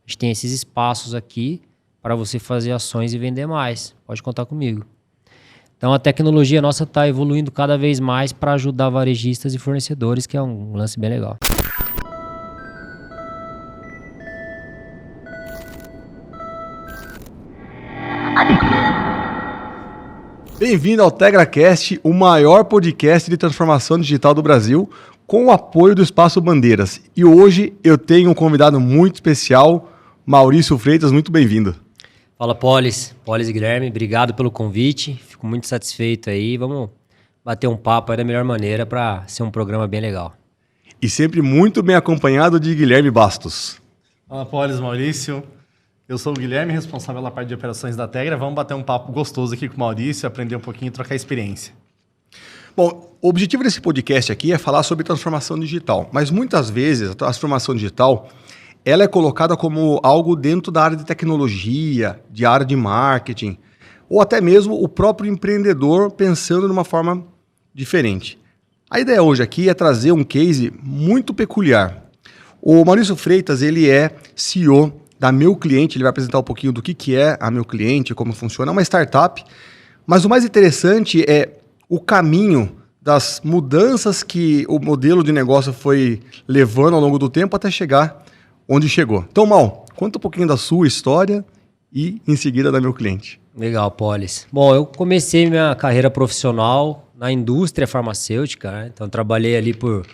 A gente tem esses espaços aqui para você fazer ações e vender mais. Pode contar comigo. Então a tecnologia nossa está evoluindo cada vez mais para ajudar varejistas e fornecedores, que é um lance bem legal. Bem-vindo ao TegraCast, o maior podcast de transformação digital do Brasil, com o apoio do Espaço Bandeiras. E hoje eu tenho um convidado muito especial, Maurício Freitas, muito bem-vindo. Fala, Polis e Guilherme, obrigado pelo convite, fico muito satisfeito aí, vamos bater um papo aí da melhor maneira para ser um programa bem legal. E sempre muito bem acompanhado de Guilherme Bastos. Fala, Polis, Maurício. Eu sou o Guilherme, responsável pela parte de operações da Tegra. Vamos bater um papo gostoso aqui com o Maurício, aprender um pouquinho e trocar experiência. Bom, o objetivo desse podcast aqui é falar sobre transformação digital, mas muitas vezes a transformação digital ela é colocada como algo dentro da área de tecnologia, de área de marketing, ou até mesmo o próprio empreendedor pensando de uma forma diferente. A ideia hoje aqui é trazer um case muito peculiar. O Maurício Freitas, ele é CEO da Meu Cliente, ele vai apresentar um pouquinho do que é a Meu Cliente, como funciona, é uma startup, mas o mais interessante é o caminho das mudanças que o modelo de negócio foi levando ao longo do tempo até chegar onde chegou. Então, Mal, conta um pouquinho da sua história e em seguida da Meu Cliente. Legal, Polis. Bom, eu comecei minha carreira profissional na indústria farmacêutica, né? Então trabalhei ali por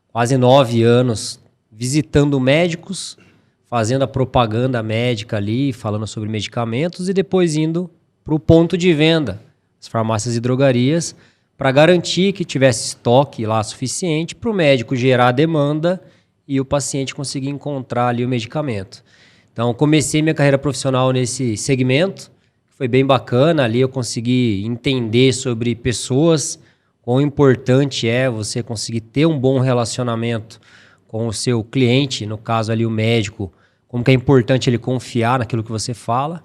quase 9 anos visitando médicos, fazendo a propaganda médica ali, falando sobre medicamentos e depois indo para o ponto de venda, as farmácias e drogarias, para garantir que tivesse estoque lá suficiente para o médico gerar a demanda e o paciente conseguir encontrar ali o medicamento. Então, comecei minha carreira profissional nesse segmento, foi bem bacana, ali eu consegui entender sobre pessoas, quão importante é você conseguir ter um bom relacionamento com o seu cliente, no caso ali o médico, como que é importante ele confiar naquilo que você fala.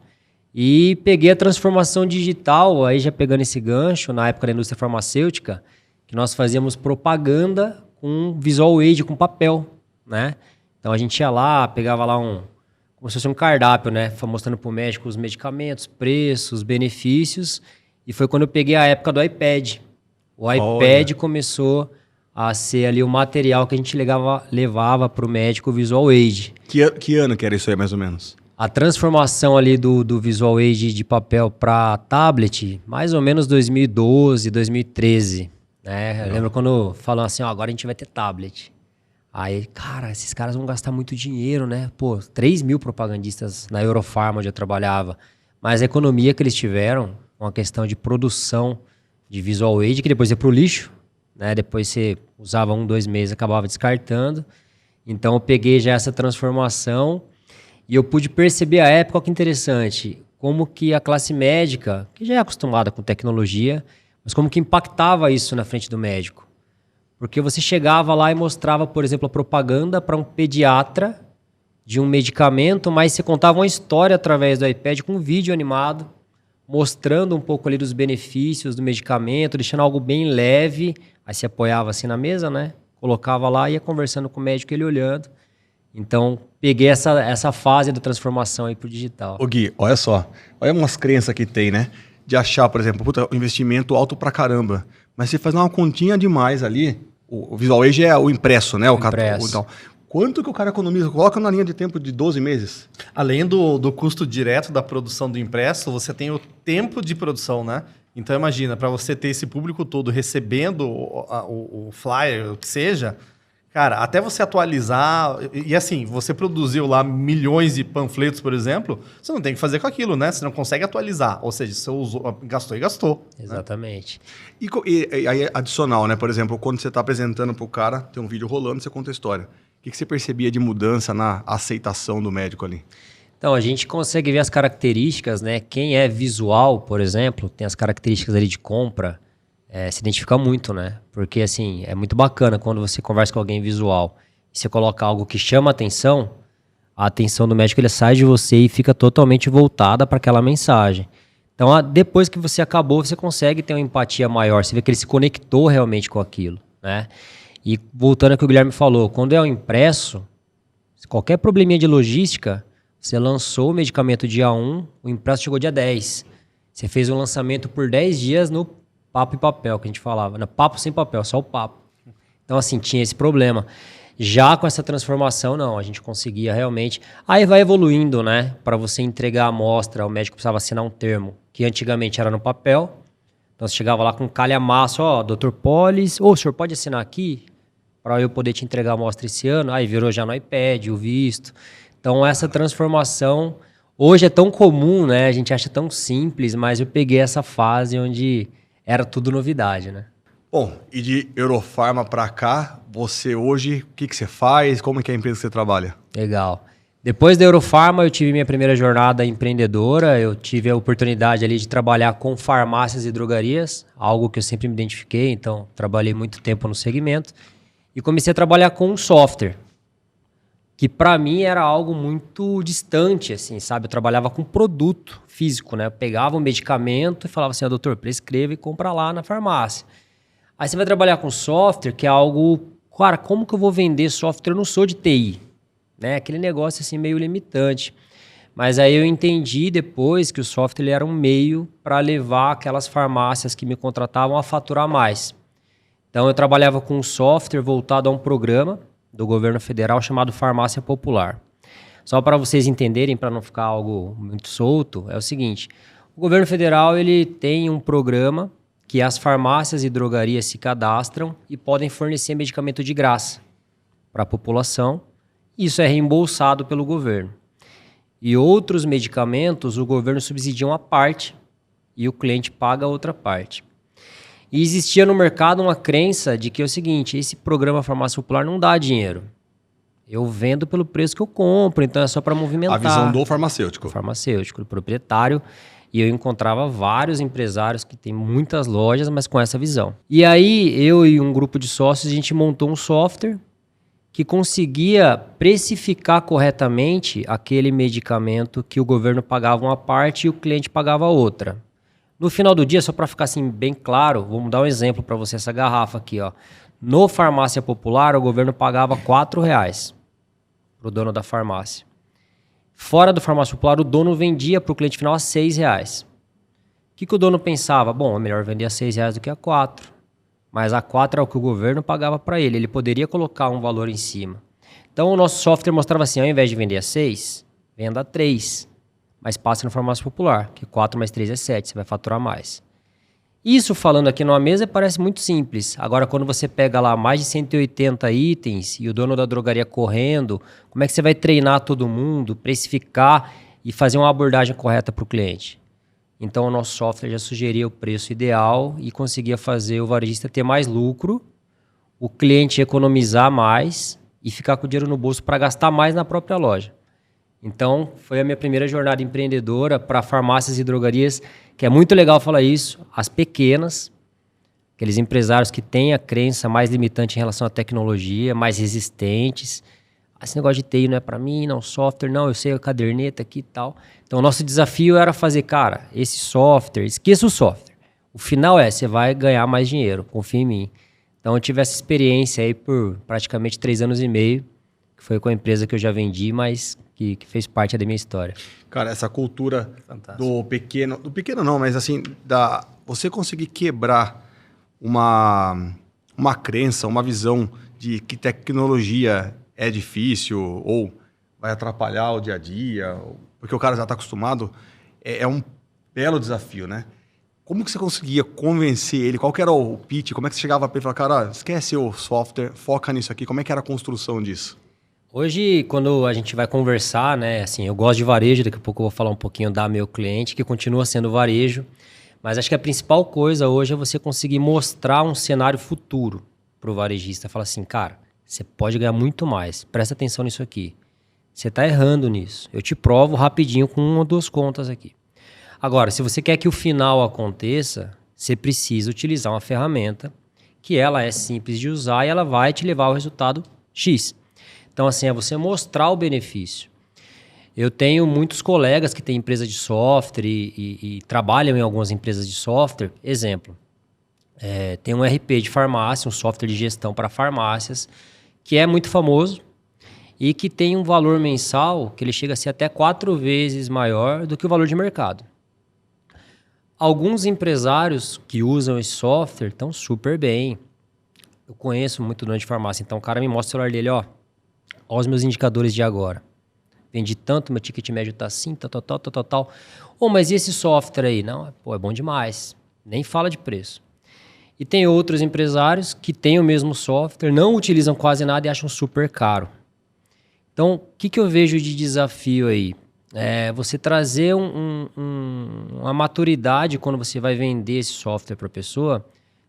E peguei a transformação digital, aí já pegando esse gancho, na época da indústria farmacêutica, que nós fazíamos propaganda com visual aid, com papel, né? Então a gente ia lá, pegava lá como se fosse um cardápio, né? Mostrando para o médico os medicamentos, preços, benefícios. E foi quando eu peguei a época do iPad. O iPad começou a ser ali o material que a gente levava para o médico o visual aid. Que ano que era isso aí, mais ou menos? A transformação ali do visual aid de papel para tablet, mais ou menos 2012, 2013. Né? Eu lembro quando falam assim, ó, agora a gente vai ter tablet. Aí, cara, esses caras vão gastar muito dinheiro, né? Pô, 3 mil propagandistas na Eurofarma, onde eu trabalhava. Mas a economia que eles tiveram, com a questão de produção de visual aid, que depois ia para o lixo, né? Depois você usava 1, 2 meses, acabava descartando. Então eu peguei já essa transformação e eu pude perceber à época, olha que interessante, como que a classe médica, que já é acostumada com tecnologia, mas como que impactava isso na frente do médico. Porque você chegava lá e mostrava, por exemplo, a propaganda para um pediatra de um medicamento, mas você contava uma história através do iPad com um vídeo animado, mostrando um pouco ali dos benefícios do medicamento, deixando algo bem leve. Aí você apoiava assim na mesa, né? Colocava lá e ia conversando com o médico, ele olhando. Então, peguei essa fase da transformação aí pro digital. Ô Gui, olha só. Olha umas crenças que tem, né? De achar, por exemplo, puta, investimento alto pra caramba. Mas você faz uma continha demais ali. O Visual Aid é o impresso, né? O impresso. Então, quanto que o cara economiza? Coloca na linha de tempo de 12 meses. Além do custo direto da produção do impresso, você tem o tempo de produção, né? Então, imagina, para você ter esse público todo recebendo o flyer, o que seja, cara, até você atualizar... E assim, você produziu lá milhões de panfletos, por exemplo, você não tem que fazer com aquilo, né? Você não consegue atualizar. Ou seja, você usou, gastou e gastou. Exatamente. Né? E aí, adicional, né? Por exemplo, quando você está apresentando para o cara, tem um vídeo rolando, você conta a história. O que você percebia de mudança na aceitação do médico ali? Então, a gente consegue ver as características, né? Quem é visual, por exemplo, tem as características ali de compra, se identifica muito, né? Porque, assim, é muito bacana quando você conversa com alguém visual e você coloca algo que chama a atenção do médico, ele sai de você e fica totalmente voltada para aquela mensagem. Então, depois que você acabou, você consegue ter uma empatia maior, você vê que ele se conectou realmente com aquilo, né? E voltando ao que o Guilherme falou, quando é o impresso, qualquer probleminha de logística, Você lançou o medicamento dia 1, o impresso chegou dia 10. Você fez o lançamento por 10 dias no papo e papel, que a gente falava. No papo sem papel, só o papo. Então, assim, tinha esse problema. Já com essa transformação, não, a gente conseguia realmente... Aí vai evoluindo, né? Para você entregar a amostra, o médico precisava assinar um termo, que antigamente era no papel. Então, você chegava lá com um calhamaço, ó, Dr. Polis, o senhor pode assinar aqui para eu poder te entregar a amostra esse ano? Aí virou já no iPad, o visto. Então, essa transformação hoje é tão comum, né? A gente acha tão simples, mas eu peguei essa fase onde era tudo novidade, né? Bom, e de Eurofarma para cá, você hoje, o que você faz? Como é que é a empresa que você trabalha? Legal. Depois da Eurofarma, eu tive minha primeira jornada empreendedora. Eu tive a oportunidade ali de trabalhar com farmácias e drogarias, algo que eu sempre me identifiquei, então trabalhei muito tempo no segmento. E comecei a trabalhar com um software, que para mim era algo muito distante, assim, sabe? Eu trabalhava com produto físico, né? Eu pegava um medicamento e falava assim, doutor, prescreva e compra lá na farmácia. Aí você vai trabalhar com software, que é algo... Cara, como que eu vou vender software? Eu não sou de TI, né? Aquele negócio assim meio limitante. Mas aí eu entendi depois que o software ele era um meio para levar aquelas farmácias que me contratavam a faturar mais. Então eu trabalhava com um software voltado a um programa do governo federal chamado Farmácia Popular. Só para vocês entenderem, para não ficar algo muito solto, é o seguinte. O governo federal ele tem um programa que as farmácias e drogarias se cadastram e podem fornecer medicamento de graça para a população. Isso é reembolsado pelo governo. E outros medicamentos, o governo subsidia uma parte e o cliente paga a outra parte. E existia no mercado uma crença de que é o seguinte, esse programa Farmácia Popular não dá dinheiro. Eu vendo pelo preço que eu compro, então é só para movimentar. A visão do farmacêutico. O farmacêutico, o proprietário. E eu encontrava vários empresários que têm muitas lojas, mas com essa visão. E aí, eu e um grupo de sócios, a gente montou um software que conseguia precificar corretamente aquele medicamento que o governo pagava uma parte e o cliente pagava outra. No final do dia, só para ficar assim bem claro, vamos dar um exemplo para você, essa garrafa aqui, ó. No Farmácia Popular, o governo pagava R$4 para o dono da farmácia. Fora do Farmácia Popular, o dono vendia para o cliente final a R$6. O que o dono pensava? Bom, é melhor vender a R$6 do que a 4. Mas a 4 é o que o governo pagava para ele. Ele poderia colocar um valor em cima. Então, o nosso software mostrava assim, ao invés de vender a 6, venda a 3. Mas passe no Farmácia Popular, que 4 mais 3 é 7, você vai faturar mais. Isso, falando aqui numa mesa, parece muito simples. Agora, quando você pega lá mais de 180 itens e o dono da drogaria correndo, como é que você vai treinar todo mundo, precificar e fazer uma abordagem correta para o cliente? Então, o nosso software já sugeria o preço ideal e conseguia fazer o varejista ter mais lucro, o cliente economizar mais e ficar com o dinheiro no bolso para gastar mais na própria loja. Então, foi a minha primeira jornada empreendedora para farmácias e drogarias, que é muito legal falar isso, as pequenas, aqueles empresários que têm a crença mais limitante em relação à tecnologia, mais resistentes. Esse negócio de TI não é para mim, não, software, não, eu sei a caderneta aqui e tal. Então, o nosso desafio era fazer, cara, esse software, esqueça o software. O final é, você vai ganhar mais dinheiro, confia em mim. Então, eu tive essa experiência aí por praticamente 3 anos e meio, que foi com a empresa que eu já vendi, mas que fez parte da minha história. Cara, essa cultura Fantástico. do pequeno não, mas assim, você conseguir quebrar uma crença, uma visão de que tecnologia é difícil ou vai atrapalhar o dia a dia, porque o cara já está acostumado, é um belo desafio, né? Como que você conseguia convencer ele? Qual que era o pitch? Como é que você chegava para ele e falava, cara, esquece o software, foca nisso aqui. Como é que era a construção disso? Hoje, quando a gente vai conversar, né, assim, eu gosto de varejo, daqui a pouco eu vou falar um pouquinho da meu cliente, que continua sendo varejo, mas acho que a principal coisa hoje é você conseguir mostrar um cenário futuro para o varejista. Falar assim, cara, você pode ganhar muito mais, presta atenção nisso aqui. Você está errando nisso. Eu te provo rapidinho com 1 ou 2 contas aqui. Agora, se você quer que o final aconteça, você precisa utilizar uma ferramenta que ela é simples de usar e ela vai te levar ao resultado X. Então, assim, é você mostrar o benefício. Eu tenho muitos colegas que têm empresa de software e trabalham em algumas empresas de software. Exemplo, tem um RP de farmácia, um software de gestão para farmácias, que é muito famoso. e que tem um valor mensal que ele chega a ser até 4 vezes maior do que o valor de mercado. Alguns empresários que usam esse software estão super bem. Eu conheço muito dono de farmácia, então o cara me mostra o celular dele, ó os meus indicadores de agora. Vendi tanto, meu ticket médio tá assim, tal. Mas e esse software aí? Não, é bom demais. Nem fala de preço. E tem outros empresários que têm o mesmo software, não utilizam quase nada e acham super caro. Então, o que eu vejo de desafio aí? É você trazer uma maturidade quando você vai vender esse software para a pessoa,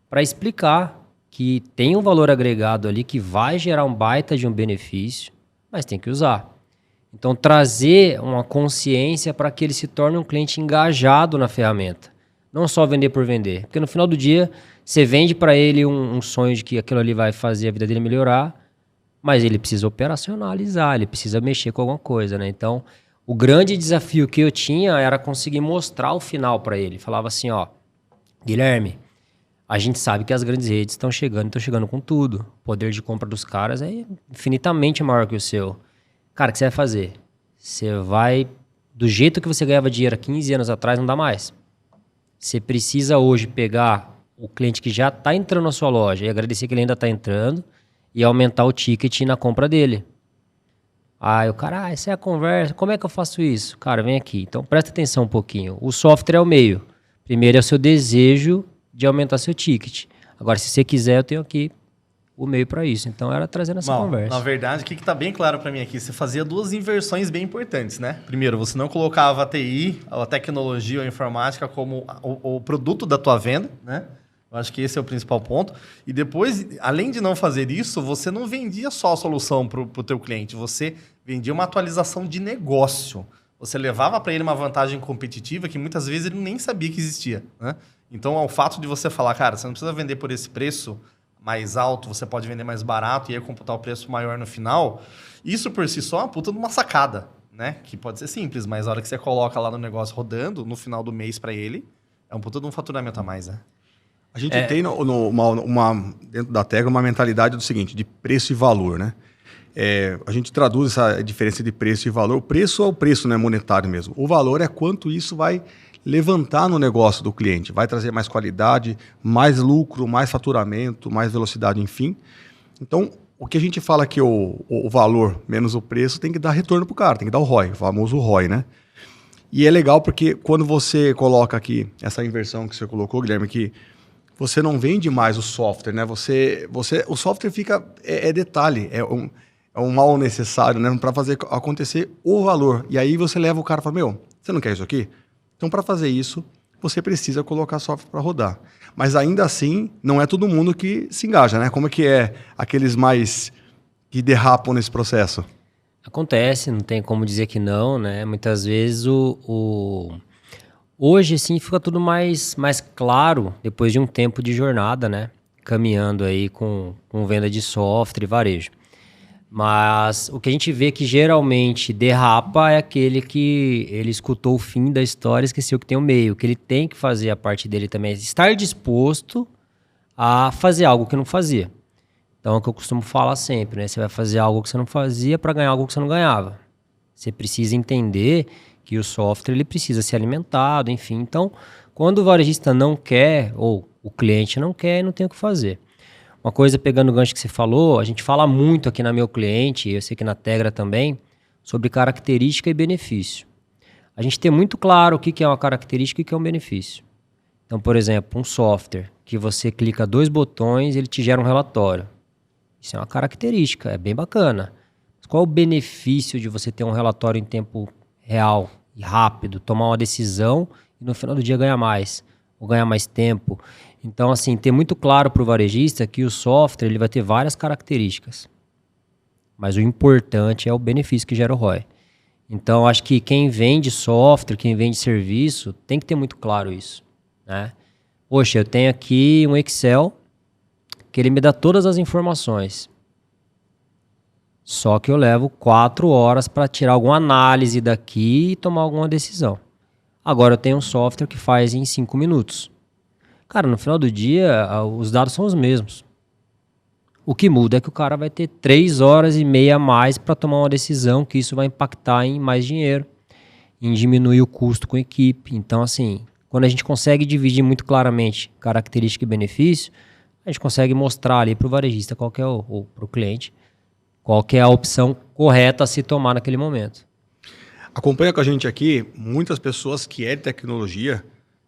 para explicar que tem um valor agregado ali que vai gerar um baita de um benefício, mas tem que usar. Então, trazer uma consciência para que ele se torne um cliente engajado na ferramenta. Não só vender por vender. Porque no final do dia, você vende para ele um sonho de que aquilo ali vai fazer a vida dele melhorar, mas ele precisa operacionalizar, ele precisa mexer com alguma coisa, né? Então, o grande desafio que eu tinha era conseguir mostrar o final para ele. Falava assim, ó, Guilherme, a gente sabe que as grandes redes estão chegando com tudo. O poder de compra dos caras é infinitamente maior que o seu. Cara, o que você vai fazer? Você vai... Do jeito que você ganhava dinheiro há 15 anos atrás, não dá mais. Você precisa hoje pegar o cliente que já está entrando na sua loja e agradecer que ele ainda está entrando e aumentar o ticket na compra dele. Aí o cara, essa é a conversa, como é que eu faço isso? Cara, vem aqui. Então presta atenção um pouquinho. O software é o meio. Primeiro é o seu desejo de aumentar seu ticket. Agora, se você quiser, eu tenho aqui o meio para isso. Então, era trazendo essa conversa. Na verdade, o que está bem claro para mim aqui? Você fazia 2 inversões bem importantes, né? Primeiro, você não colocava a TI, a tecnologia ou a informática como o produto da tua venda, né? Eu acho que esse é o principal ponto. E depois, além de não fazer isso, você não vendia só a solução para o teu cliente. Você vendia uma atualização de negócio. Você levava para ele uma vantagem competitiva que muitas vezes ele nem sabia que existia, né? Então, o fato de você falar, cara, você não precisa vender por esse preço mais alto, você pode vender mais barato e aí computar o preço maior no final, isso por si só é uma puta de uma sacada, né? Que pode ser simples, mas a hora que você coloca lá no negócio rodando, no final do mês para ele, é um puta de um faturamento a mais, né? A gente tem dentro da Tegra uma mentalidade do seguinte, de preço e valor, né? A gente traduz essa diferença de preço e valor. O preço é o preço, né, monetário mesmo. O valor é quanto isso vai levantar no negócio do cliente. Vai trazer mais qualidade, mais lucro, mais faturamento, mais velocidade, enfim. Então, o que a gente fala que o valor menos o preço tem que dar retorno para o cara, tem que dar o ROI, o famoso ROI, né? E é legal porque quando você coloca aqui essa inversão que você colocou, Guilherme, que você não vende mais o software, né? O software fica... É detalhe, é um mal necessário, né? Para fazer acontecer o valor. E aí você leva o cara e fala, meu, você não quer isso aqui? Então, para fazer isso, você precisa colocar software para rodar. Mas ainda assim, não é todo mundo que se engaja, né? Como é que é aqueles mais que derrapam nesse processo? Acontece, não tem como dizer que não, né? Muitas vezes hoje, sim, fica tudo mais claro depois de um tempo de jornada, né? Caminhando aí com venda de software e varejo. Mas o que a gente vê que geralmente derrapa é aquele que ele escutou o fim da história e esqueceu que tem o meio. Que ele tem que fazer a parte dele também, estar disposto a fazer algo que não fazia. Então é o que eu costumo falar sempre, né? Você vai fazer algo que você não fazia para ganhar algo que você não ganhava. Você precisa entender que o software ele precisa ser alimentado, enfim. Então, quando o varejista não quer, ou o cliente não quer, não tem o que fazer. Uma coisa, pegando o gancho que você falou, a gente fala muito aqui na Meu Cliente, eu sei que na Tegra também, sobre característica e benefício. A gente tem muito claro o que é uma característica e o que é um benefício. Então, por exemplo, um software que você clica 2 botões, ele te gera um relatório. Isso é uma característica, é bem bacana. Mas qual é o benefício de você ter um relatório em tempo real e rápido, tomar uma decisão e no final do dia ganhar mais, ou ganhar mais tempo? Então, assim, ter muito claro para o varejista que o software ele vai ter várias características. Mas o importante é o benefício que gera o ROI. Então, acho que quem vende software, quem vende serviço, tem que ter muito claro isso, né? Poxa, eu tenho aqui um Excel que ele me dá todas as informações. Só que eu levo 4 horas para tirar alguma análise daqui e tomar alguma decisão. Agora eu tenho um software que faz em 5 minutos. Cara, no final do dia, os dados são os mesmos. O que muda é que o cara vai ter 3 horas e meia a mais para tomar uma decisão, que isso vai impactar em mais dinheiro, em diminuir o custo com a equipe. Então, assim, quando a gente consegue dividir muito claramente característica e benefício, a gente consegue mostrar ali para o varejista ou para o cliente qual que é a opção correta a se tomar naquele momento. Acompanha com a gente aqui muitas pessoas que é de tecnologia,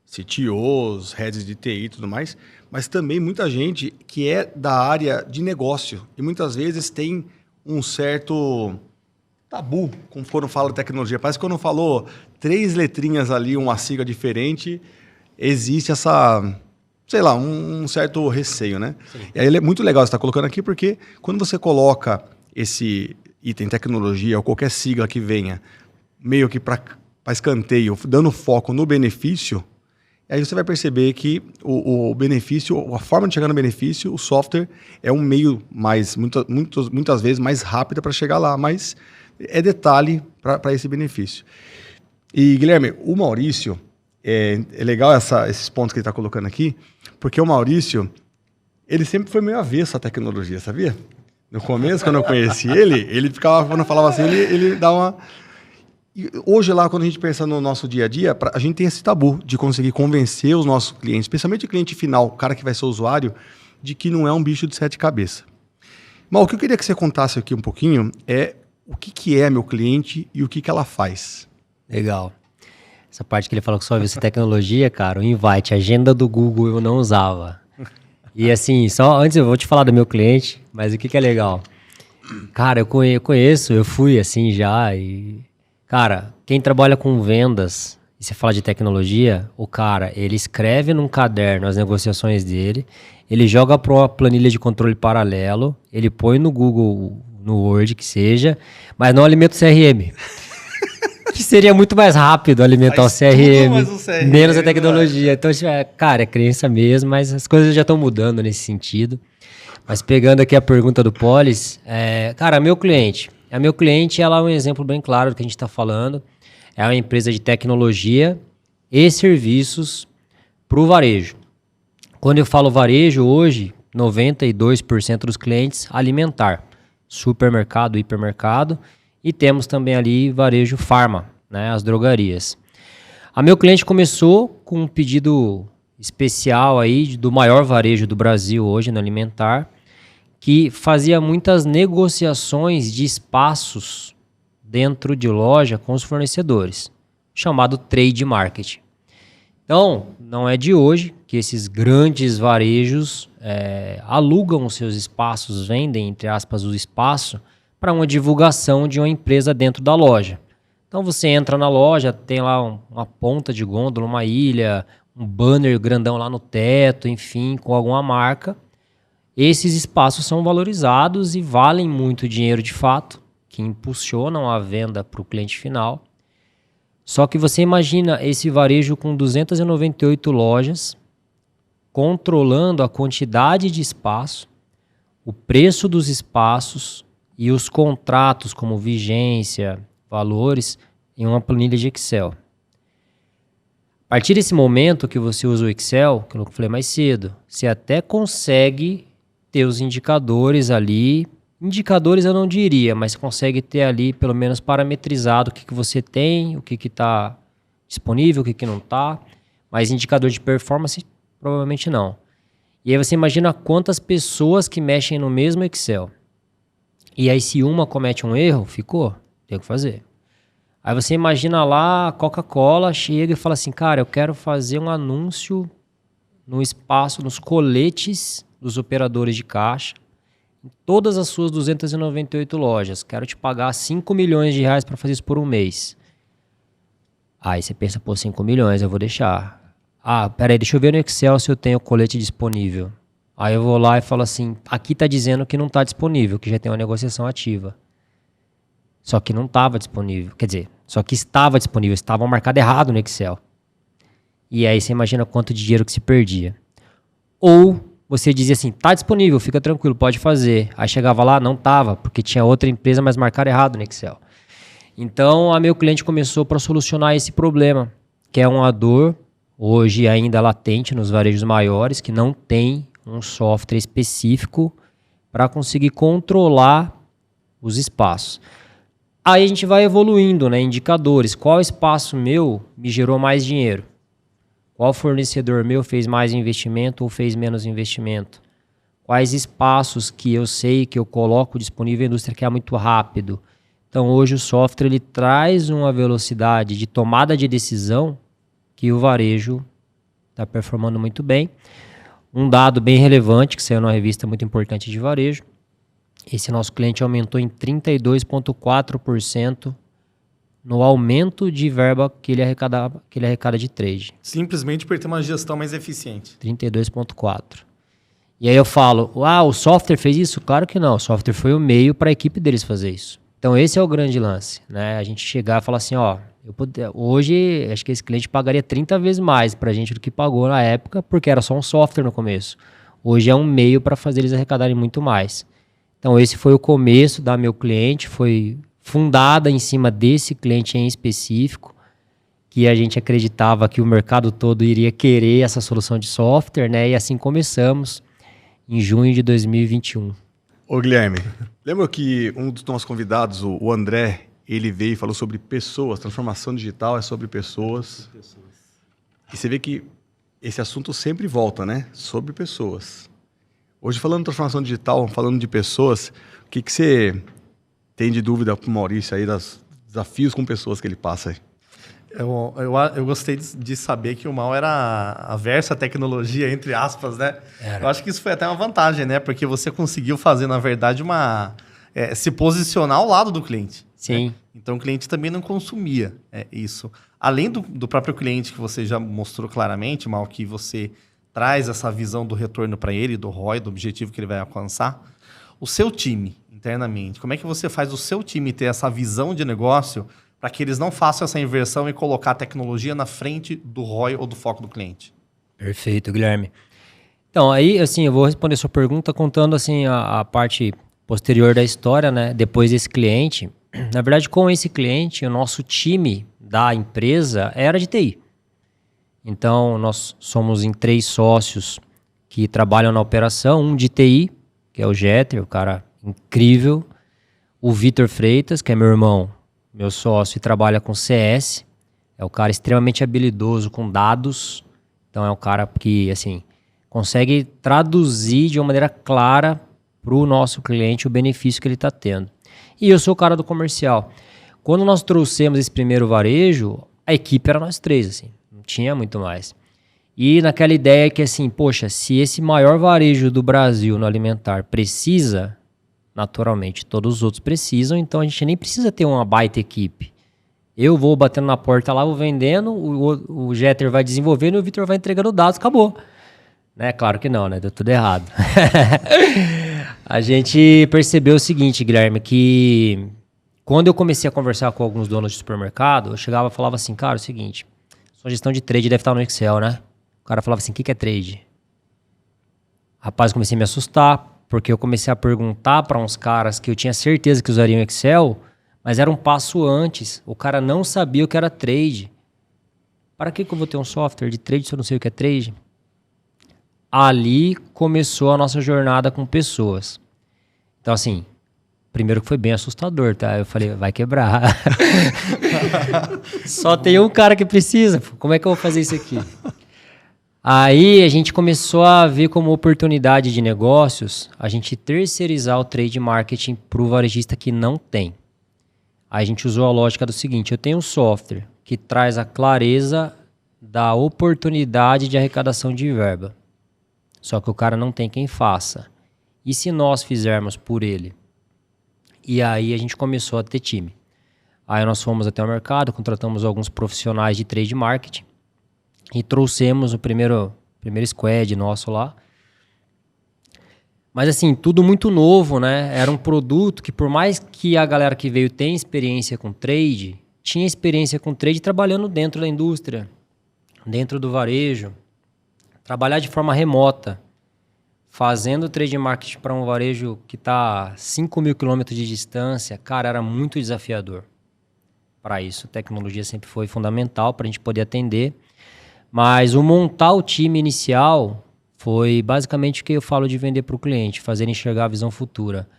CTOs, heads de TI e tudo mais, mas também muita gente que é da área de negócio e muitas vezes tem um certo tabu quando fala de tecnologia. Parece que quando falou 3 letrinhas ali, uma sigla diferente, existe essa, sei lá, um certo receio, né? Sim. E aí é muito legal você estar colocando aqui, porque quando você coloca esse item tecnologia ou qualquer sigla que venha meio que para escanteio, dando foco no benefício, aí você vai perceber que o benefício, a forma de chegar no benefício, o software é um meio muitas vezes mais rápido para chegar lá, mas é detalhe para esse benefício. E, Guilherme, o Maurício, é legal esses pontos que ele está colocando aqui, porque o Maurício, ele sempre foi meio avesso à tecnologia, sabia? No começo, quando eu conheci ele ficava, quando eu falava assim, ele dá uma... E hoje lá, quando a gente pensa no nosso dia a dia, a gente tem esse tabu de conseguir convencer os nossos clientes, especialmente o cliente final, o cara que vai ser usuário, de que não é um bicho de 7 cabeças. Mas o que eu queria que você contasse aqui um pouquinho é o que é meu cliente e o que ela faz. Legal. Essa parte que ele falou que só viu essa tecnologia, cara, o Invite, a agenda do Google eu não usava. E assim, só antes eu vou te falar do meu cliente, mas o que é legal? Cara, eu conheço, eu fui assim já e... Cara, quem trabalha com vendas e você fala de tecnologia, o cara, ele escreve num caderno as negociações dele, ele joga para uma planilha de controle paralelo, ele põe no Google, no Word, que seja, mas não alimenta o CRM. Que seria muito mais rápido alimentar o CRM, menos a tecnologia. Então, cara, é crença mesmo, mas as coisas já estão mudando nesse sentido. Mas pegando aqui a pergunta do Polis, cara, meu cliente, ela é um exemplo bem claro do que a gente está falando. É uma empresa de tecnologia e serviços para o varejo. Quando eu falo varejo, hoje, 92% dos clientes alimentar. Supermercado, hipermercado. E temos também ali varejo farma, né, as drogarias. A meu cliente começou com um pedido especial aí do maior varejo do Brasil hoje no alimentar, que fazia muitas negociações de espaços dentro de loja com os fornecedores, chamado trade marketing. Então, não é de hoje que esses grandes varejos alugam os seus espaços, vendem, entre aspas, o espaço para uma divulgação de uma empresa dentro da loja. Então, você entra na loja, tem lá uma ponta de gôndola, uma ilha, um banner grandão lá no teto, enfim, com alguma marca. Esses espaços são valorizados e valem muito dinheiro de fato, que impulsionam a venda para o cliente final. Só que você imagina esse varejo com 298 lojas, controlando a quantidade de espaço, o preço dos espaços e os contratos como vigência, valores, em uma planilha de Excel. A partir desse momento que você usa o Excel, que eu falei mais cedo, você até consegue ter os indicadores ali. Indicadores eu não diria, mas consegue ter ali pelo menos parametrizado o que você tem, o que está disponível, o que não está. Mas indicador de performance, provavelmente não. E aí você imagina quantas pessoas que mexem no mesmo Excel. E aí se uma comete um erro, ficou, tem que fazer. Aí você imagina lá, a Coca-Cola chega e fala assim, cara, eu quero fazer um anúncio no espaço, nos coletes dos operadores de caixa, em todas as suas 298 lojas. Quero te pagar 5 milhões de reais para fazer isso por um mês. Aí você pensa, pô, 5 milhões, eu vou deixar. Ah, peraí, deixa eu ver no Excel se eu tenho o colete disponível. Aí eu vou lá e falo assim, aqui está dizendo que não está disponível, que já tem uma negociação ativa. Só que não estava disponível. Quer dizer, só que estava disponível, estava marcado errado no Excel. E aí você imagina quanto de dinheiro que se perdia. Ou você dizia assim, tá disponível, fica tranquilo, pode fazer. Aí chegava lá, não tava, porque tinha outra empresa, mas marcaram errado no Excel. Então, a meu cliente começou para solucionar esse problema, que é uma dor, hoje ainda latente nos varejos maiores, que não tem um software específico para conseguir controlar os espaços. Aí a gente vai evoluindo, né? Indicadores. Qual espaço meu me gerou mais dinheiro? Qual fornecedor meu fez mais investimento ou fez menos investimento? Quais espaços que eu sei que eu coloco disponível à indústria que é muito rápido? Então hoje o software ele traz uma velocidade de tomada de decisão que o varejo está performando muito bem. Um dado bem relevante que saiu numa revista muito importante de varejo. Esse nosso cliente aumentou em 32,4% no aumento de verba que ele arrecada de trade. Simplesmente por ter uma gestão mais eficiente. 32,4%. E aí eu falo, o software fez isso? Claro que não, o software foi o meio para a equipe deles fazer isso. Então esse é o grande lance, né? A gente chegar e falar assim, hoje acho que esse cliente pagaria 30 vezes mais para a gente do que pagou na época, porque era só um software no começo. Hoje é um meio para fazer eles arrecadarem muito mais. Então esse foi o começo da Meu Cliente, foi fundada em cima desse cliente em específico, que a gente acreditava que o mercado todo iria querer essa solução de software, né? E assim começamos em junho de 2021. Ô Guilherme, lembra que um dos nossos convidados, o André, ele veio e falou sobre pessoas, transformação digital é sobre pessoas. E você vê que esse assunto sempre volta, né? Sobre pessoas. Hoje, falando de transformação digital, falando de pessoas, o que você tem de dúvida para o Maurício aí, dos desafios com pessoas que ele passa aí? Eu gostei de saber que o Mal era averso à tecnologia, entre aspas, né? Eu acho que isso foi até uma vantagem, né? Porque você conseguiu fazer, na verdade, se posicionar ao lado do cliente. Sim. Né? Então, o cliente também não consumia isso. Além do próprio cliente, que você já mostrou claramente, Mal, que você traz essa visão do retorno para ele, do ROI, do objetivo que ele vai alcançar. O seu time, internamente, como é que você faz o seu time ter essa visão de negócio para que eles não façam essa inversão e colocar a tecnologia na frente do ROI ou do foco do cliente? Perfeito, Guilherme. Então, aí, assim, eu vou responder sua pergunta contando, assim, a parte posterior da história, né? Depois desse cliente. Na verdade, com esse cliente, o nosso time da empresa era de TI. Então, nós somos em 3 sócios que trabalham na operação. Um de TI, que é o Jeter, o cara incrível. O Vitor Freitas, que é meu irmão, meu sócio, e trabalha com CS. É um cara extremamente habilidoso com dados. Então, é um cara que, assim, consegue traduzir de uma maneira clara para o nosso cliente o benefício que ele está tendo. E eu sou o cara do comercial. Quando nós trouxemos esse primeiro varejo, a equipe era nós 3, assim. Não tinha muito mais. E naquela ideia que, assim, poxa, se esse maior varejo do Brasil no alimentar precisa, naturalmente todos os outros precisam, então a gente nem precisa ter uma baita equipe. Eu vou batendo na porta lá, vou vendendo, o Jeter vai desenvolvendo e o Vitor vai entregando dados, acabou. Né? Claro que não, né? Deu tudo errado. A gente percebeu o seguinte, Guilherme, que quando eu comecei a conversar com alguns donos de supermercado, eu chegava e falava assim, cara, é o seguinte, sua gestão de trade deve estar no Excel, né? O cara falava assim, o que é trade? Rapaz, eu comecei a me assustar, porque eu comecei a perguntar para uns caras que eu tinha certeza que usariam Excel, mas era um passo antes. O cara não sabia o que era trade. Para que eu vou ter um software de trade se eu não sei o que é trade? Ali começou a nossa jornada com pessoas. Então, assim, primeiro que foi bem assustador, tá? Eu falei, vai quebrar. Só tem um cara que precisa. Como é que eu vou fazer isso aqui? Aí a gente começou a ver como oportunidade de negócios a gente terceirizar o trade marketing para o varejista que não tem. Aí a gente usou a lógica do seguinte, eu tenho um software que traz a clareza da oportunidade de arrecadação de verba. Só que o cara não tem quem faça. E se nós fizermos por ele? E aí a gente começou a ter time. Aí nós fomos até o mercado, contratamos alguns profissionais de trade marketing e trouxemos o primeiro squad nosso lá. Mas assim, tudo muito novo, né? Era um produto que por mais que a galera que veio tenha experiência com trade, tinha experiência com trade trabalhando dentro da indústria, dentro do varejo. Trabalhar de forma remota, fazendo trade marketing para um varejo que está a 5.000 quilômetros de distância, cara, era muito desafiador. Para isso, a tecnologia sempre foi fundamental para a gente poder atender. Mas o montar o time inicial foi basicamente o que eu falo de vender para o cliente, fazer enxergar a visão futura.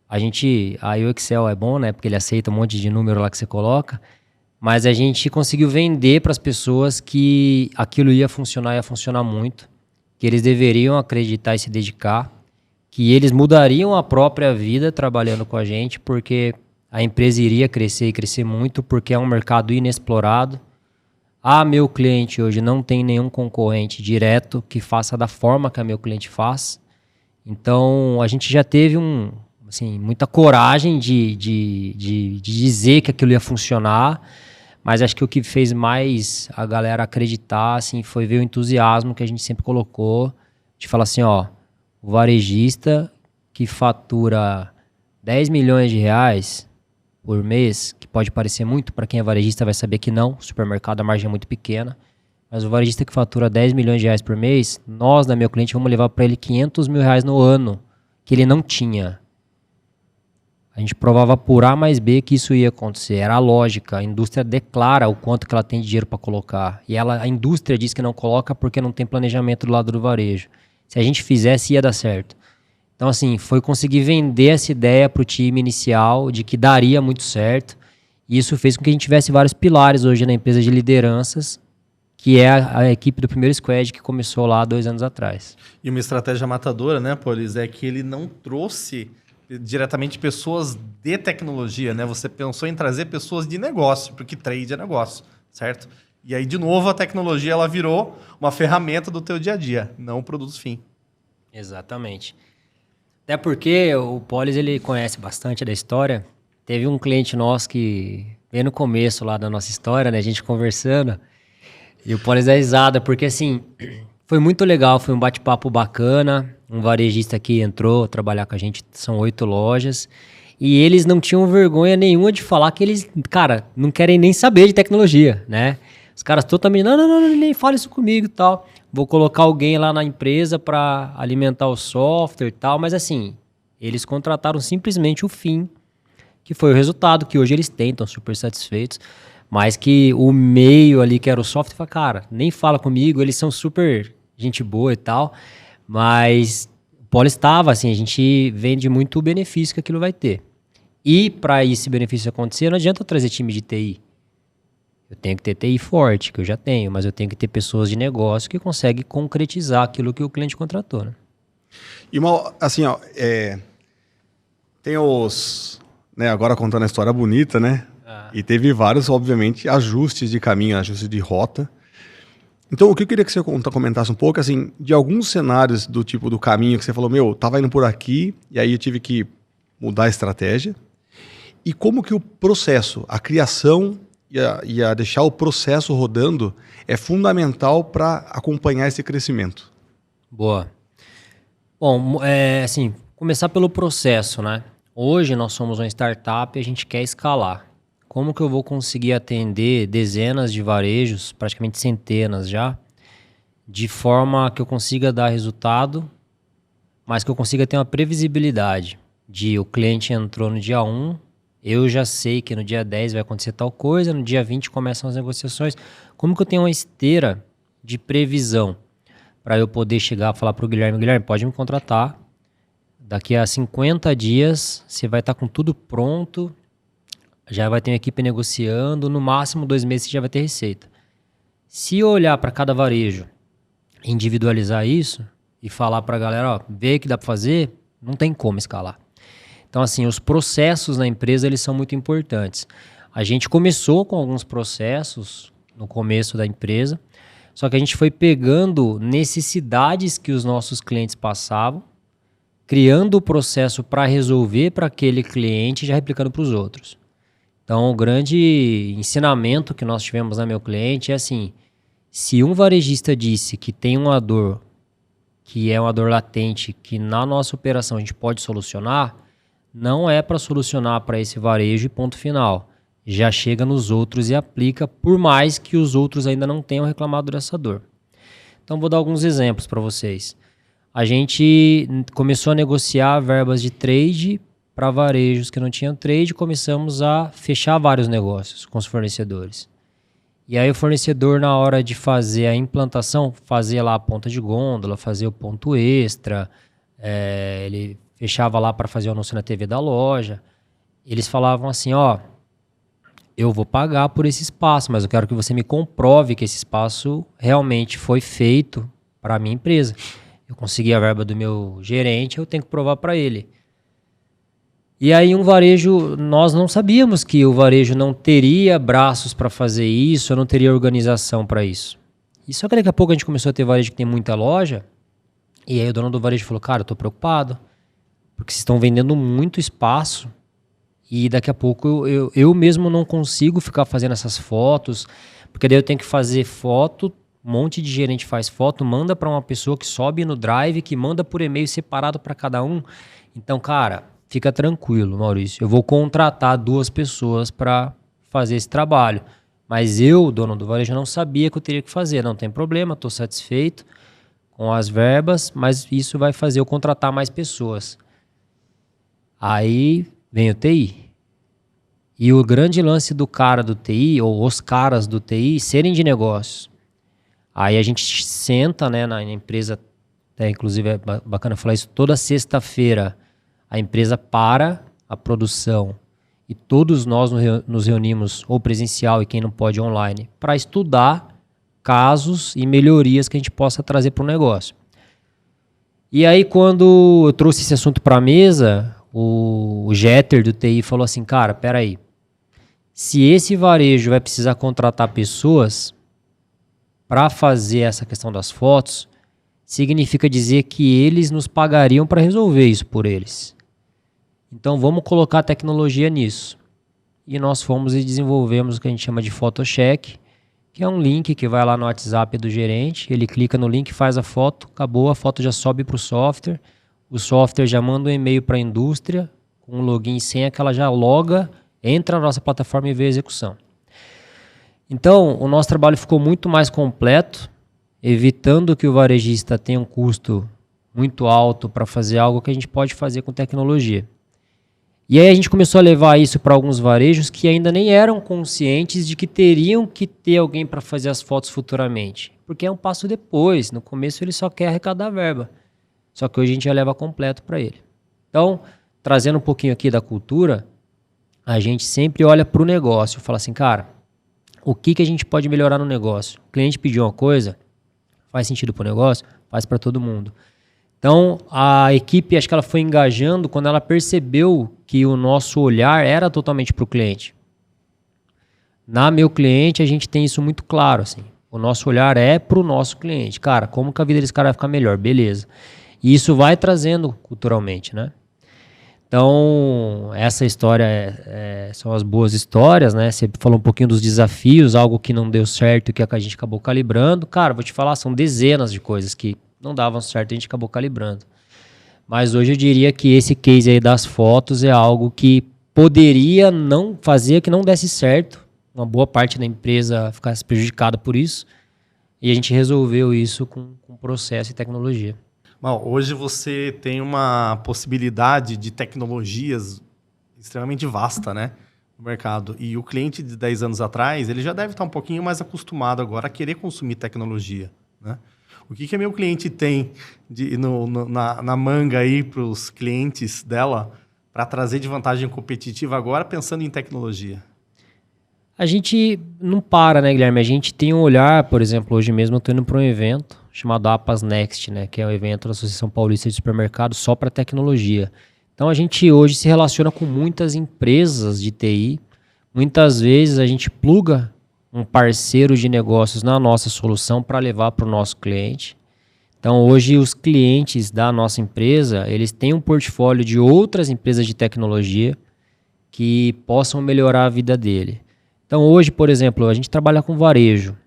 Aí o Excel é bom, né? Porque ele aceita um monte de número lá que você coloca, mas a gente conseguiu vender para as pessoas que aquilo ia funcionar muito, que eles deveriam acreditar e se dedicar, que eles mudariam a própria vida trabalhando com a gente, porque a empresa iria crescer e crescer muito, porque é um mercado inexplorado. Meu cliente hoje não tem nenhum concorrente direto que faça da forma que a meu cliente faz. Então, a gente já teve muita coragem de dizer que aquilo ia funcionar, mas acho que o que fez mais a galera acreditar assim, foi ver o entusiasmo que a gente sempre colocou, de falar assim, ó, o varejista que fatura 10 milhões de reais por mês, que pode parecer muito, para quem é varejista vai saber que não, o supermercado a margem é muito pequena, mas o varejista que fatura 10 milhões de reais por mês, nós, da meu cliente, vamos levar para ele 500 mil reais no ano, que ele não tinha. A gente provava por A mais B que isso ia acontecer, era a lógica, a indústria declara o quanto que ela tem de dinheiro para colocar, e a indústria diz que não coloca porque não tem planejamento do lado do varejo. Se a gente fizesse, ia dar certo. Então, assim, foi conseguir vender essa ideia para o time inicial de que daria muito certo. E isso fez com que a gente tivesse vários pilares hoje na empresa de lideranças, que é a equipe do primeiro squad que começou lá 2 anos atrás. E uma estratégia matadora, né, Polis, é que ele não trouxe diretamente pessoas de tecnologia, né? Você pensou em trazer pessoas de negócio, porque trade é negócio, certo? E aí, de novo, a tecnologia ela virou uma ferramenta do teu dia a dia, não um produto fim. Exatamente. Até porque o Polis, ele conhece bastante da história. Teve um cliente nosso que, bem no começo lá da nossa história, né, a gente conversando, e o Polis dá risada, porque assim, foi muito legal, foi um bate-papo bacana, um varejista que entrou trabalhar com a gente, são 8 lojas, e eles não tinham vergonha nenhuma de falar que eles, cara, não querem nem saber de tecnologia, né? Os caras totalmente, não, nem fala isso comigo e tal. Vou colocar alguém lá na empresa para alimentar o software e tal, mas assim, eles contrataram simplesmente o fim, que foi o resultado que hoje eles têm, estão super satisfeitos, mas que o meio ali, que era o software, fala, cara, nem fala comigo, eles são super gente boa e tal, mas o Polis estava assim, a gente vende muito o benefício que aquilo vai ter. E para esse benefício acontecer, não adianta eu trazer time de TI. Eu tenho que ter TI forte, que eu já tenho, mas eu tenho que ter pessoas de negócio que conseguem concretizar aquilo que o cliente contratou, né? E assim, ó, tem os, né, agora contando a história bonita, né? E teve vários, obviamente, ajustes de caminho, ajustes de rota. Então, o que eu queria que você comentasse um pouco, assim, de alguns cenários do tipo do caminho que você falou, tava indo por aqui, e aí eu tive que mudar a estratégia. E como que o processo, a criação e a deixar o processo rodando é fundamental para acompanhar esse crescimento. Boa. Bom, assim, começar pelo processo, né? Hoje nós somos uma startup e a gente quer escalar. Como que eu vou conseguir atender dezenas de varejos, praticamente centenas já, de forma que eu consiga dar resultado, mas que eu consiga ter uma previsibilidade de o cliente entrou no dia 1, eu já sei que no dia 10 vai acontecer tal coisa, no dia 20 começam as negociações. Como que eu tenho uma esteira de previsão para eu poder chegar e falar para o Guilherme, pode me contratar, daqui a 50 dias você vai estar com tudo pronto, já vai ter uma equipe negociando, no máximo 2 meses você já vai ter receita. Se eu olhar para cada varejo, individualizar isso e falar para a galera, ó, vê o que dá para fazer, não tem como escalar. Então, assim, os processos na empresa, eles são muito importantes. A gente começou com alguns processos no começo da empresa, só que a gente foi pegando necessidades que os nossos clientes passavam, criando o processo para resolver para aquele cliente e já replicando para os outros. Então, o grande ensinamento que nós tivemos na meu cliente é assim, se um varejista disse que tem uma dor, que é uma dor latente, que na nossa operação a gente pode solucionar, não é para solucionar para esse varejo e ponto final. Já chega nos outros e aplica, por mais que os outros ainda não tenham reclamado dessa dor. Então, vou dar alguns exemplos para vocês. A gente começou a negociar verbas de trade para varejos que não tinham trade, começamos a fechar vários negócios com os fornecedores. E aí o fornecedor, na hora de fazer a implantação, fazia lá a ponta de gôndola, fazia o ponto extra, ele fechava lá para fazer o anúncio na TV da loja. Eles falavam assim, ó, eu vou pagar por esse espaço, mas eu quero que você me comprove que esse espaço realmente foi feito para a minha empresa. Eu consegui a verba do meu gerente, eu tenho que provar para ele. E aí um varejo, nós não sabíamos que o varejo não teria braços para fazer isso, não teria organização para isso. E só que daqui a pouco a gente começou a ter varejo que tem muita loja, e aí o dono do varejo falou, cara, eu tô preocupado, porque vocês estão vendendo muito espaço, e daqui a pouco eu mesmo não consigo ficar fazendo essas fotos, porque daí eu tenho que fazer foto, um monte de gerente faz foto, manda para uma pessoa que sobe no Drive, que manda por e-mail separado para cada um. Então, cara, fica tranquilo, Maurício. Eu vou contratar 2 pessoas para fazer esse trabalho. Mas eu, dono do varejo, não sabia que eu teria que fazer. Não tem problema, estou satisfeito com as verbas, mas isso vai fazer eu contratar mais pessoas. Aí vem o TI. E o grande lance do cara do TI, ou os caras do TI, serem de negócios. Aí a gente senta, né, na empresa, até inclusive é bacana falar isso, toda sexta-feira a empresa para a produção e todos nós nos reunimos, ou presencial e quem não pode online, para estudar casos e melhorias que a gente possa trazer para o negócio. E aí quando eu trouxe esse assunto para a mesa, o Jeter do TI falou assim, cara, peraí, se esse varejo vai precisar contratar pessoas para fazer essa questão das fotos, significa dizer que eles nos pagariam para resolver isso por eles. Então vamos colocar tecnologia nisso. E nós fomos e desenvolvemos o que a gente chama de PhotoCheck, que é um link que vai lá no WhatsApp do gerente, ele clica no link, faz a foto, acabou, a foto já sobe para o software já manda um e-mail para a indústria, com um login e senha que ela já loga, entra na nossa plataforma e vê a execução. Então, o nosso trabalho ficou muito mais completo, evitando que o varejista tenha um custo muito alto para fazer algo que a gente pode fazer com tecnologia. E aí a gente começou a levar isso para alguns varejos que ainda nem eram conscientes de que teriam que ter alguém para fazer as fotos futuramente. Porque é um passo depois, no começo ele só quer arrecadar verba. Só que hoje a gente já leva completo para ele. Então, trazendo um pouquinho aqui da cultura, a gente sempre olha para o negócio e fala assim, cara, o que a gente pode melhorar no negócio? O cliente pediu uma coisa, faz sentido para o negócio? Faz para todo mundo. Então, a equipe, acho que ela foi engajando quando ela percebeu que o nosso olhar era totalmente para o cliente. Na Meu Cliente, a gente tem isso muito claro, assim. O nosso olhar é para o nosso cliente. Cara, como que a vida desse cara vai ficar melhor? Beleza. E isso vai trazendo culturalmente, né? Então, essa história são as boas histórias, né? Você falou um pouquinho dos desafios, algo que não deu certo, que a gente acabou calibrando. Cara, vou te falar, são dezenas de coisas que não davam certo e a gente acabou calibrando. Mas hoje eu diria que esse case aí das fotos é algo que poderia não fazer que não desse certo. Uma boa parte da empresa ficasse prejudicada por isso. E a gente resolveu isso com processo e tecnologia. Bom, hoje você tem uma possibilidade de tecnologias extremamente vasta, né, no mercado. E o cliente de 10 anos atrás, ele já deve estar um pouquinho mais acostumado agora a querer consumir tecnologia, né? O que meu cliente tem na manga aí para os clientes dela para trazer de vantagem competitiva agora pensando em tecnologia? A gente não para, né, Guilherme? A gente tem um olhar, por exemplo, hoje mesmo eu estou indo para um evento chamado APAS Next, né, que é o evento da Associação Paulista de Supermercados só para tecnologia. Então a gente hoje se relaciona com muitas empresas de TI. Muitas vezes a gente pluga um parceiro de negócios na nossa solução para levar para o nosso cliente. Então hoje os clientes da nossa empresa, eles têm um portfólio de outras empresas de tecnologia que possam melhorar a vida dele. Então hoje, por exemplo, a gente trabalha com varejo.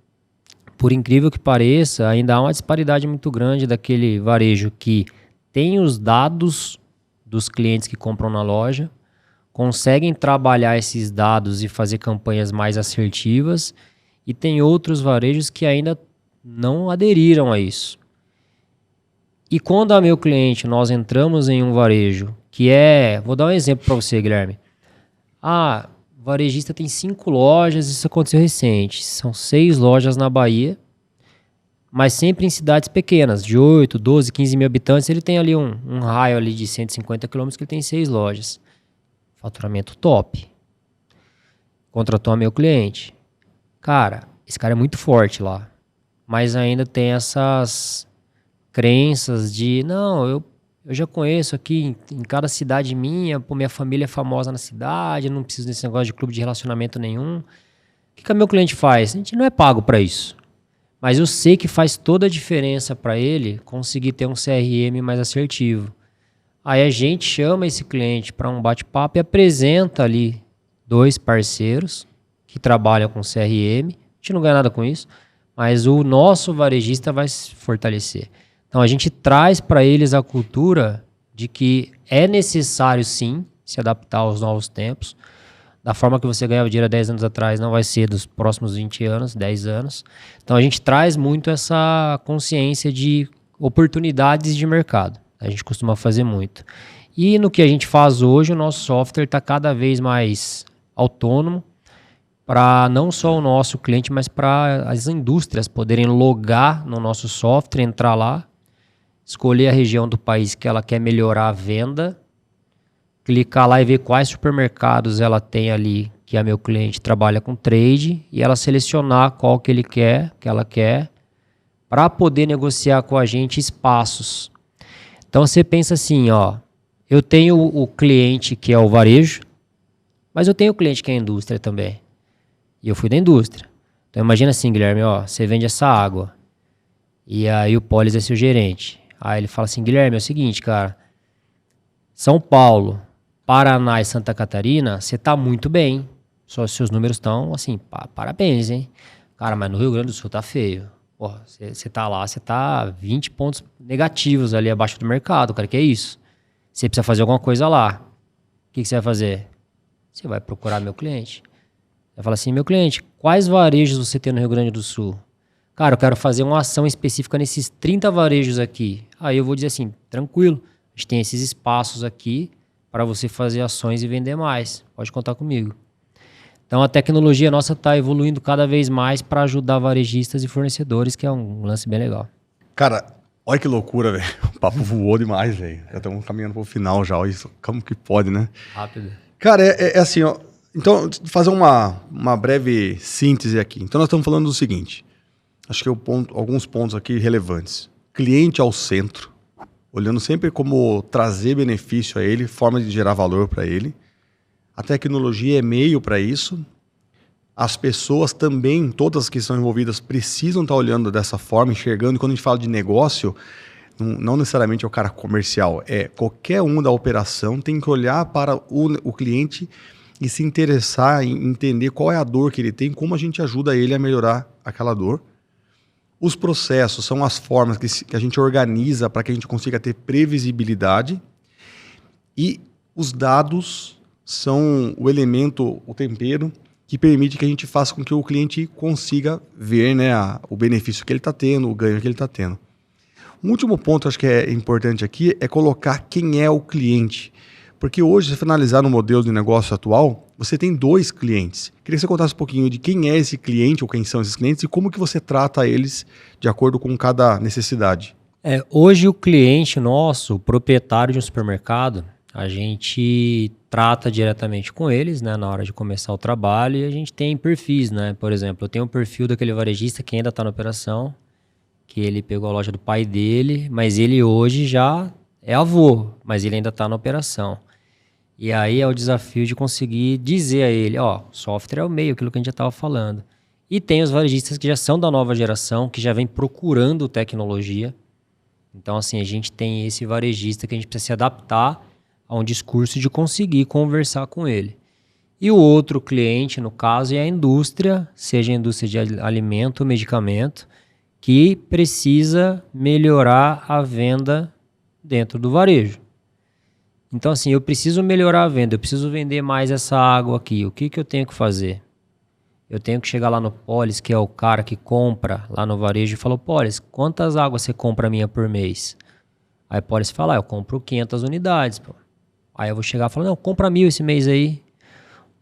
Por incrível que pareça, ainda há uma disparidade muito grande daquele varejo que tem os dados dos clientes que compram na loja, conseguem trabalhar esses dados e fazer campanhas mais assertivas, e tem outros varejos que ainda não aderiram a isso. E quando a Meu Cliente nós entramos em um varejo que vou dar um exemplo para você, Guilherme. o varejista tem 5 lojas, isso aconteceu recente. São 6 lojas na Bahia, mas sempre em cidades pequenas, de 8, 12, 15 mil habitantes. Ele tem ali um raio ali de 150 quilômetros que ele tem 6 lojas. Faturamento top. Contratou a meu cliente. Cara, esse cara é muito forte lá, mas ainda tem essas crenças de, não, eu já conheço aqui em cada cidade minha, pô, minha família é famosa na cidade, eu não preciso desse negócio de clube de relacionamento nenhum. O que o meu cliente faz? A gente não é pago para isso. Mas eu sei que faz toda a diferença para ele conseguir ter um CRM mais assertivo. Aí a gente chama esse cliente para um bate-papo e apresenta ali 2 parceiros que trabalham com CRM. A gente não ganha nada com isso, mas o nosso varejista vai se fortalecer. Então a gente traz para eles a cultura de que é necessário sim se adaptar aos novos tempos. Da forma que você ganhava dinheiro há 10 anos atrás, não vai ser dos próximos 20 anos, 10 anos. Então a gente traz muito essa consciência de oportunidades de mercado. A gente costuma fazer muito. E no que a gente faz hoje, o nosso software está cada vez mais autônomo para não só o nosso cliente, mas para as indústrias poderem logar no nosso software, entrar lá, escolher a região do país que ela quer melhorar a venda, clicar lá e ver quais supermercados ela tem ali, que a meu cliente trabalha com trade, e ela selecionar qual que ela quer, para poder negociar com a gente espaços. Então você pensa assim, ó, eu tenho o cliente que é o varejo, mas eu tenho o cliente que é a indústria também. E eu fui da indústria. Então imagina assim, Guilherme, ó, você vende essa água, e aí o Polis é seu gerente. Aí ele fala assim, Guilherme, é o seguinte, cara, São Paulo, Paraná e Santa Catarina, você tá muito bem. Seus números estão, assim, parabéns, hein? Cara, mas no Rio Grande do Sul tá feio. Porra, você tá lá, você tá 20 pontos negativos ali abaixo do mercado, cara, que é isso? Você precisa fazer alguma coisa lá. O que você vai fazer? Você vai procurar meu cliente. Vai falar assim, meu cliente, quais varejos você tem no Rio Grande do Sul? Cara, eu quero fazer uma ação específica nesses 30 varejos aqui. Aí eu vou dizer assim, tranquilo, a gente tem esses espaços aqui para você fazer ações e vender mais. Pode contar comigo. Então a tecnologia nossa está evoluindo cada vez mais para ajudar varejistas e fornecedores, que é um lance bem legal. Cara, olha que loucura, velho. O papo voou demais, velho. Já estamos caminhando para o final já. Olha isso, como que pode, né? Rápido. Cara, é assim, ó. Então, fazer uma breve síntese aqui. Então nós estamos falando do seguinte. Acho que alguns pontos aqui relevantes. Cliente ao centro, olhando sempre como trazer benefício a ele, forma de gerar valor para ele. A tecnologia é meio para isso. As pessoas também, todas que estão envolvidas, precisam estar olhando dessa forma, enxergando. E quando a gente fala de negócio, não necessariamente é o cara comercial, é qualquer um da operação tem que olhar para o cliente e se interessar em entender qual é a dor que ele tem, como a gente ajuda ele a melhorar aquela dor. Os processos são as formas que a gente organiza para que a gente consiga ter previsibilidade. E os dados são o elemento, o tempero, que permite que a gente faça com que o cliente consiga ver, né, o benefício que ele está tendo, o ganho que ele está tendo. Um último ponto, acho que é importante aqui, é colocar quem é o cliente. Porque hoje, se você analisar no modelo de negócio atual, você tem 2 clientes. Queria que você contasse um pouquinho de quem é esse cliente ou quem são esses clientes e como que você trata eles de acordo com cada necessidade. Hoje o cliente nosso, o proprietário de um supermercado, a gente trata diretamente com eles, né, na hora de começar o trabalho, e a gente tem perfis, né? Por exemplo, eu tenho um perfil daquele varejista que ainda está na operação, que ele pegou a loja do pai dele, mas ele hoje já é avô, mas ele ainda está na operação. E aí é o desafio de conseguir dizer a ele, ó, software é o meio, aquilo que a gente já estava falando. E tem os varejistas que já são da nova geração, que já vem procurando tecnologia. Então, assim, a gente tem esse varejista que a gente precisa se adaptar a um discurso de conseguir conversar com ele. E o outro cliente, no caso, é a indústria, seja a indústria de alimento ou medicamento, que precisa melhorar a venda dentro do varejo. Então, assim, eu preciso melhorar a venda, eu preciso vender mais essa água aqui. O que eu tenho que fazer? Eu tenho que chegar lá no Polis, que é o cara que compra lá no varejo, e falar, Polis, quantas águas você compra minha por mês? Aí o Polis fala, eu compro 500 unidades. Pô. Aí eu vou chegar e falar, não, compra 1.000 esse mês aí.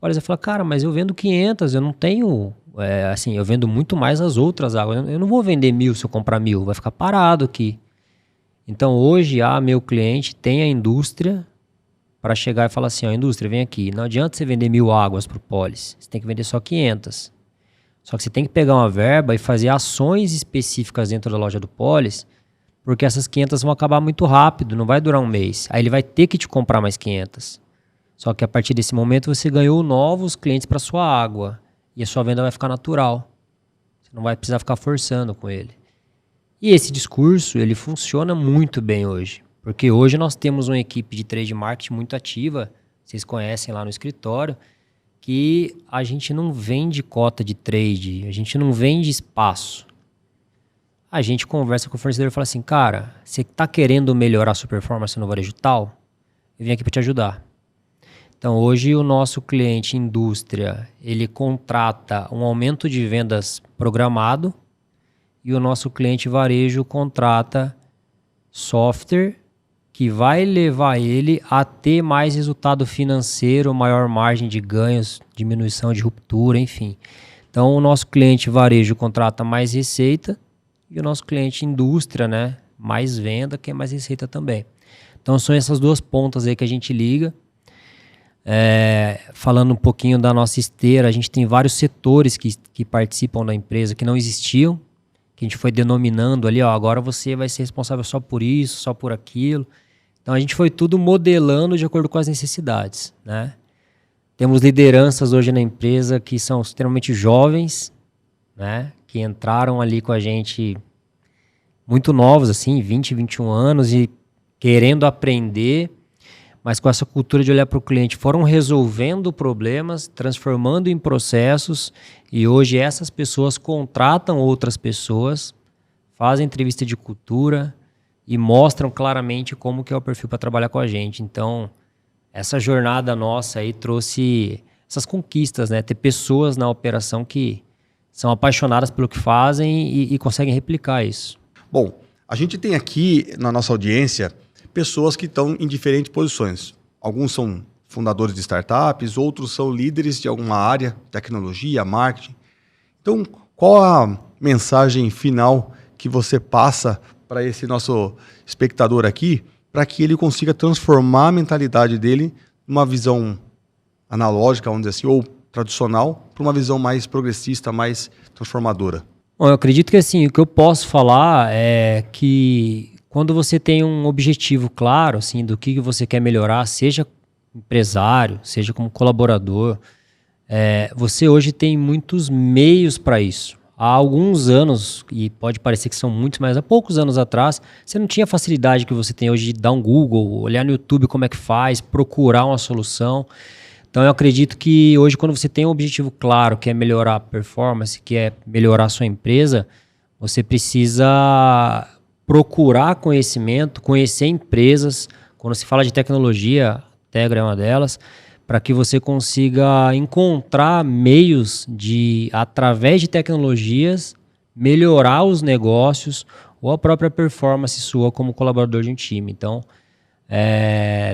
Olha, você fala, cara, mas eu vendo 500, eu não tenho... assim, eu vendo muito mais as outras águas. Eu não vou vender 1.000 se eu comprar 1.000, vai ficar parado aqui. Então, hoje, meu cliente tem a indústria para chegar e falar assim, ó, indústria, vem aqui. Não adianta você vender 1.000 águas para o Polis. Você tem que vender só 500. Só que você tem que pegar uma verba e fazer ações específicas dentro da loja do Polis, porque essas 500 vão acabar muito rápido, não vai durar um mês. Aí ele vai ter que te comprar mais 500. Só que a partir desse momento você ganhou novos clientes para sua água. E a sua venda vai ficar natural. Você não vai precisar ficar forçando com ele. E esse discurso, ele funciona muito bem hoje. Porque hoje nós temos uma equipe de trade marketing muito ativa, vocês conhecem lá no escritório, que a gente não vende cota de trade, a gente não vende espaço. A gente conversa com o fornecedor e fala assim, cara, você está querendo melhorar a sua performance no varejo tal? Eu vim aqui para te ajudar. Então hoje o nosso cliente indústria, ele contrata um aumento de vendas programado e o nosso cliente varejo contrata software que vai levar ele a ter mais resultado financeiro, maior margem de ganhos, diminuição de ruptura, enfim. Então o nosso cliente varejo contrata mais receita e o nosso cliente indústria, né, mais venda, que é mais receita também. Então são essas duas pontas aí que a gente liga. Falando um pouquinho da nossa esteira, a gente tem vários setores que participam da empresa que não existiam, que a gente foi denominando ali, ó, agora você vai ser responsável só por isso, só por aquilo. Então a gente foi tudo modelando de acordo com as necessidades, né? Temos lideranças hoje na empresa que são extremamente jovens, né? Que entraram ali com a gente muito novos, assim, 20, 21 anos e querendo aprender, mas com essa cultura de olhar para o cliente, foram resolvendo problemas, transformando em processos, e hoje essas pessoas contratam outras pessoas, fazem entrevista de cultura e mostram claramente como que é o perfil para trabalhar com a gente. Então, essa jornada nossa aí trouxe essas conquistas, né? Ter pessoas na operação que são apaixonadas pelo que fazem e conseguem replicar isso. Bom, a gente tem aqui na nossa audiência pessoas que estão em diferentes posições. Alguns são fundadores de startups, outros são líderes de alguma área, tecnologia, marketing. Então, qual a mensagem final que você passa para esse nosso espectador aqui, para que ele consiga transformar a mentalidade dele numa visão analógica, vamos dizer assim, ou tradicional, para uma visão mais progressista, mais transformadora? Bom, eu acredito que assim, o que eu posso falar é que quando você tem um objetivo claro, assim, do que você quer melhorar, seja empresário, seja como colaborador, você hoje tem muitos meios para isso. Há alguns anos, e pode parecer que são muitos, mas há poucos anos atrás, você não tinha a facilidade que você tem hoje de dar um Google, olhar no YouTube como é que faz, procurar uma solução. Então eu acredito que hoje, quando você tem um objetivo claro, que é melhorar a performance, que é melhorar a sua empresa, você precisa procurar conhecimento, conhecer empresas. Quando se fala de tecnologia, a Tegra é uma delas, para que você consiga encontrar meios de, através de tecnologias, melhorar os negócios ou a própria performance sua como colaborador de um time. Então,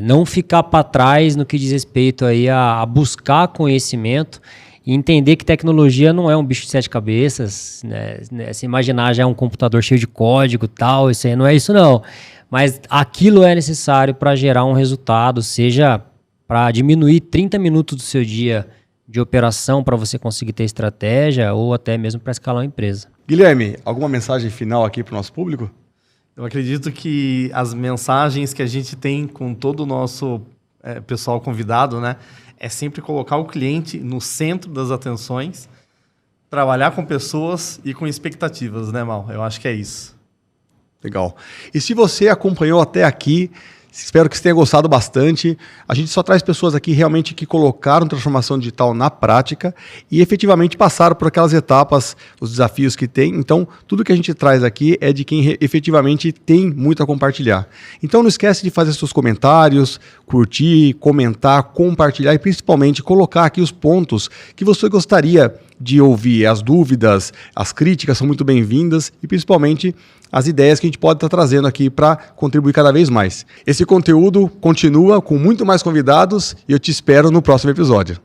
não ficar para trás no que diz respeito aí a buscar conhecimento e entender que tecnologia não é um bicho de 7 cabeças, né? Se imaginar já um computador cheio de código e tal, isso aí não é isso não. Mas aquilo é necessário para gerar um resultado, seja para diminuir 30 minutos do seu dia de operação para você conseguir ter estratégia ou até mesmo para escalar uma empresa. Guilherme, alguma mensagem final aqui para o nosso público? Eu acredito que as mensagens que a gente tem com todo o nosso pessoal convidado, né, é sempre colocar o cliente no centro das atenções, trabalhar com pessoas e com expectativas, né, Mal? Eu acho que é isso. Legal. E se você acompanhou até aqui, espero que você tenha gostado bastante. A gente só traz pessoas aqui realmente que colocaram transformação digital na prática e efetivamente passaram por aquelas etapas, os desafios que tem. Então, tudo que a gente traz aqui é de quem efetivamente tem muito a compartilhar. Então, não esquece de fazer seus comentários, curtir, comentar, compartilhar e principalmente colocar aqui os pontos que você gostaria de ouvir. As dúvidas, as críticas são muito bem-vindas e principalmente as ideias que a gente pode estar trazendo aqui para contribuir cada vez mais. Esse conteúdo continua com muito mais convidados e eu te espero no próximo episódio.